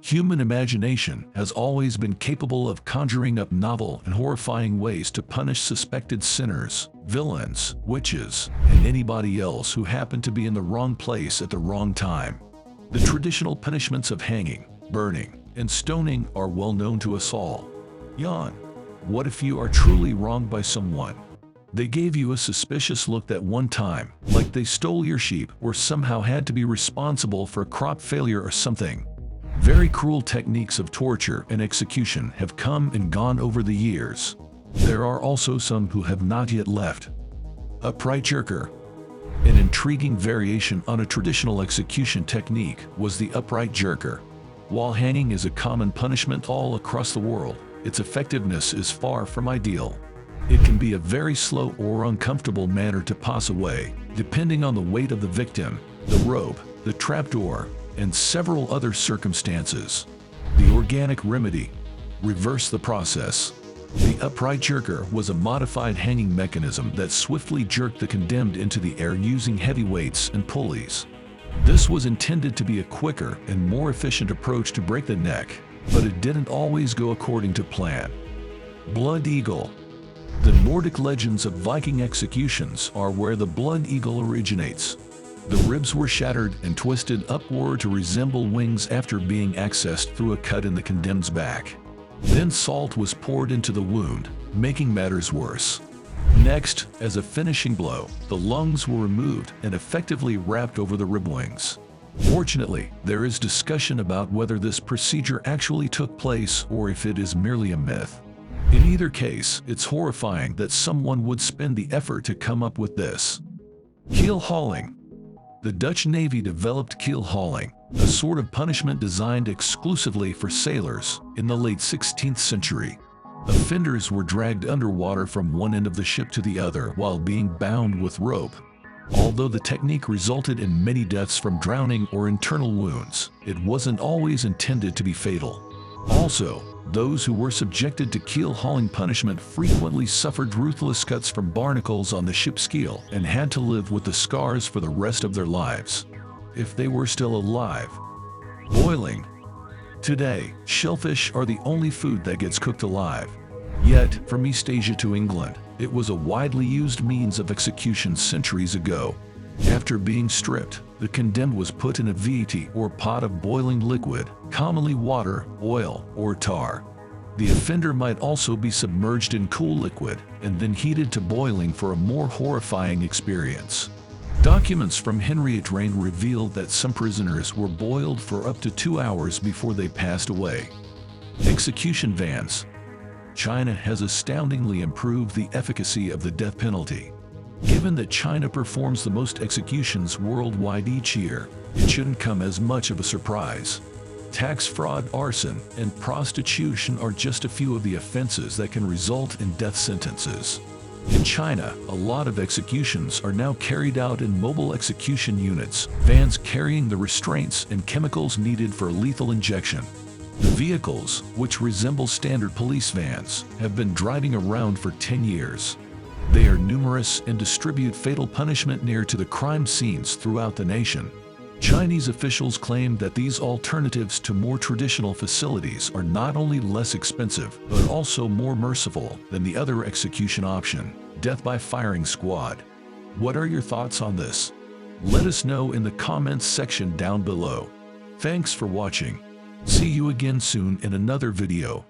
Human imagination has always been capable of conjuring up novel and horrifying ways to punish suspected sinners, villains, witches, and anybody else who happened to be in the wrong place at the wrong time. The traditional punishments of hanging, burning, and stoning are well known to us all. Yawn. What if you are truly wronged by someone? They gave you a suspicious look that one time, like they stole your sheep or somehow had to be responsible for a crop failure or something. Very cruel techniques of torture and execution have come and gone over the years. There are also some who have not yet left. Upright jerker. An intriguing variation on a traditional execution technique was the upright jerker. While hanging is a common punishment all across the world, its effectiveness is far from ideal. It can be a very slow or uncomfortable manner to pass away, depending on the weight of the victim, the rope, the trapdoor, and several other circumstances. The organic remedy. Reverse the process. The upright jerker was a modified hanging mechanism that swiftly jerked the condemned into the air using heavy weights and pulleys. This was intended to be a quicker and more efficient approach to break the neck, but it didn't always go according to plan. Blood eagle. The Nordic legends of Viking executions are where the blood eagle originates. The ribs were shattered and twisted upward to resemble wings after being accessed through a cut in the condemned's back. Then salt was poured into the wound, making matters worse. Next, as a finishing blow, the lungs were removed and effectively wrapped over the rib wings. Fortunately, there is discussion about whether this procedure actually took place or if it is merely a myth. In either case, it's horrifying that someone would spend the effort to come up with this. Keel hauling. The Dutch Navy developed keel hauling, a sort of punishment designed exclusively for sailors, in the late 16th century. Offenders were dragged underwater from one end of the ship to the other while being bound with rope. Although the technique resulted in many deaths from drowning or internal wounds, it wasn't always intended to be fatal. Also, those who were subjected to keel hauling punishment frequently suffered ruthless cuts from barnacles on the ship's keel and had to live with the scars for the rest of their lives, if they were still alive. Boiling. Today, shellfish are the only food that gets cooked alive. Yet, from East Asia to England, it was a widely used means of execution centuries ago. After being stripped, the condemned was put in a viti or pot of boiling liquid, commonly water, oil, or tar. The offender might also be submerged in cool liquid and then heated to boiling for a more horrifying experience. Documents from Henriette reign revealed that some prisoners were boiled for up to 2 hours before they passed away. Execution vans. China has astoundingly improved the efficacy of the death penalty. Given that China performs the most executions worldwide each year, it shouldn't come as much of a surprise. Tax fraud, arson, and prostitution are just a few of the offenses that can result in death sentences. In China, a lot of executions are now carried out in mobile execution units, vans carrying the restraints and chemicals needed for lethal injection. The vehicles, which resemble standard police vans, have been driving around for 10 years. They are numerous and distribute fatal punishment near to the crime scenes throughout the nation. Chinese officials claim that these alternatives to more traditional facilities are not only less expensive, but also more merciful than the other execution option, death by firing squad. What are your thoughts on this? Let us know in the comments section down below. Thanks for watching. See you again soon in another video.